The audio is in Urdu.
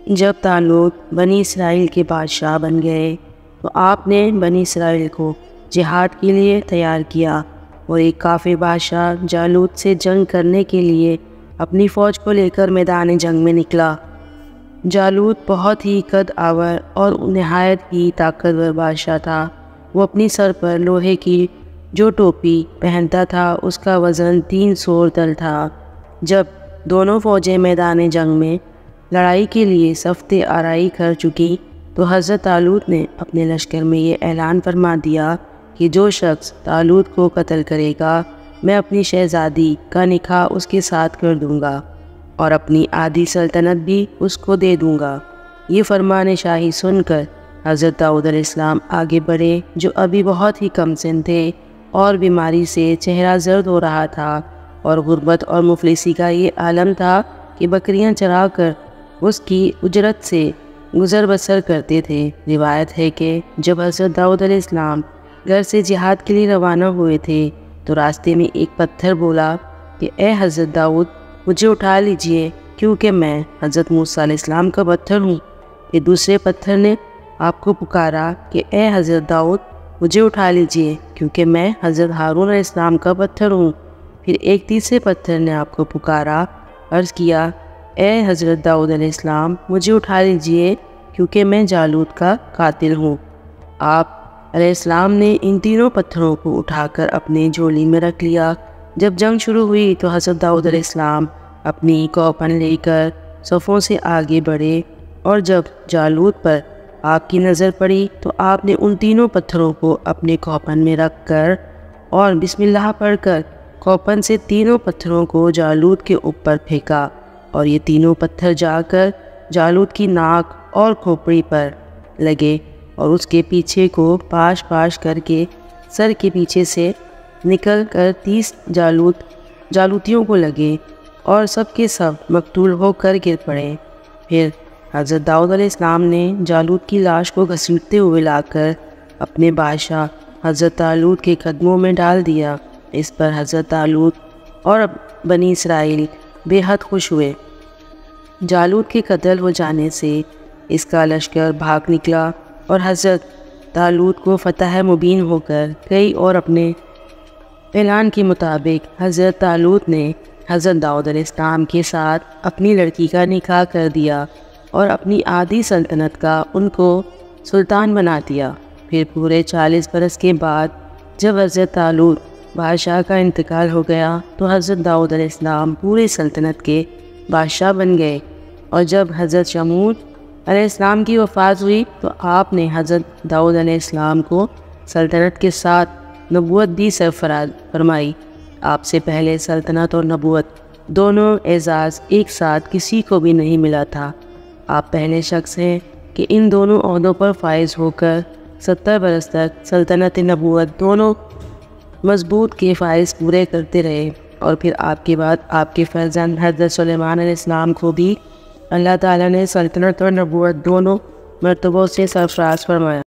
جب طالوت بنی اسرائیل کے بادشاہ بن گئے تو آپ نے بنی اسرائیل کو جہاد کے لیے تیار کیا اور ایک کافر بادشاہ جالوت سے جنگ کرنے کے لیے اپنی فوج کو لے کر میدان جنگ میں نکلا۔ جالوت بہت ہی قد آور اور نہایت ہی طاقتور بادشاہ تھا۔ وہ اپنی سر پر لوہے کی جو ٹوپی پہنتا تھا اس کا وزن 300 طن تھا۔ جب دونوں فوجیں میدان جنگ میں لڑائی کے لیے صف آرائی کر چکی تو حضرت طالوت نے اپنے لشکر میں یہ اعلان فرما دیا کہ جو شخص طالوت کو قتل کرے گا میں اپنی شہزادی کا نکاح اس کے ساتھ کر دوں گا اور اپنی آدھی سلطنت بھی اس کو دے دوں گا۔ یہ فرمان شاہی سن کر حضرت داؤد علیہ السلام آگے بڑھے، جو ابھی بہت ہی کم سن تھے اور بیماری سے چہرہ زرد ہو رہا تھا، اور غربت اور مفلسی کا یہ عالم تھا کہ بکریاں چرا کر اس کی اجرت سے گزر بسر کرتے تھے۔ روایت ہے کہ جب حضرت داؤد علیہ السلام گھر سے جہاد کے لیے روانہ ہوئے تھے تو راستے میں ایک پتھر بولا کہ اے حضرت داؤد، مجھے اٹھا لیجئے کیونکہ میں حضرت موسیٰ علیہ السلام کا پتھر ہوں۔ پھر دوسرے پتھر نے آپ کو پکارا کہ اے حضرت داؤد، مجھے اٹھا لیجئے کیونکہ میں حضرت ہارون علیہ السلام کا پتھر ہوں۔ پھر ایک تیسرے پتھر نے آپ کو پکارا، عرض کیا اے حضرت داؤد علیہ السلام، مجھے اٹھا لیجئے کیونکہ میں جالوت کا قاتل ہوں۔ آپ علیہ السلام نے ان تینوں پتھروں کو اٹھا کر اپنے جھولی میں رکھ لیا۔ جب جنگ شروع ہوئی تو حضرت داؤد علیہ السلام اپنی کوپن لے کر صفوں سے آگے بڑھے، اور جب جالوت پر آپ کی نظر پڑی تو آپ نے ان تینوں پتھروں کو اپنے کوپن میں رکھ کر اور بسم اللہ پڑھ کر کوپن سے تینوں پتھروں کو جالوت کے اوپر پھینکا، اور یہ تینوں پتھر جا کر جالوت کی ناک اور کھوپڑی پر لگے اور اس کے پیچھے کو پاش پاش کر کے سر کے پیچھے سے نکل کر 30 جالوتیوں کو لگے اور سب کے سب مقتول ہو کر گر پڑے۔ پھر حضرت داؤد علیہ السلام نے جالوت کی لاش کو گھسیٹتے ہوئے لا کر اپنے بادشاہ حضرت طالوت کے قدموں میں ڈال دیا۔ اس پر حضرت طالوت اور بنی اسرائیل بے حد خوش ہوئے۔ جالوت کے قتل ہو جانے سے اس کا لشکر بھاگ نکلا اور حضرت طالوت کو فتح مبین ہو کر گئی، اور اپنے اعلان کے مطابق حضرت طالوت نے حضرت داؤد علیہ السلام کے ساتھ اپنی لڑکی کا نکاح کر دیا اور اپنی آدھی سلطنت کا ان کو سلطان بنا دیا۔ پھر پورے 40 برس کے بعد جب حضرت طالوت بادشاہ کا انتقال ہو گیا تو حضرت داؤد علیہ السلام پوری سلطنت کے بادشاہ بن گئے، اور جب حضرت شموت علیہ السلام کی وفات ہوئی تو آپ نے حضرت داؤد علیہ السلام کو سلطنت کے ساتھ نبوت بھی سرفراز فرمائی۔ آپ سے پہلے سلطنت اور نبوت دونوں اعزاز ایک ساتھ کسی کو بھی نہیں ملا تھا۔ آپ پہلے شخص ہیں کہ ان دونوں عہدوں پر فائز ہو کر 70 برس تک سلطنت نبوت دونوں مضبوط کے فائز پورے کرتے رہے، اور پھر آپ کے بعد آپ کے فرزند حضرت سلیمان علیہ السلام کو بھی اللہ تعالیٰ نے سلطنت اور نبوت دونوں مرتبوں سے سرفراز فرمایا۔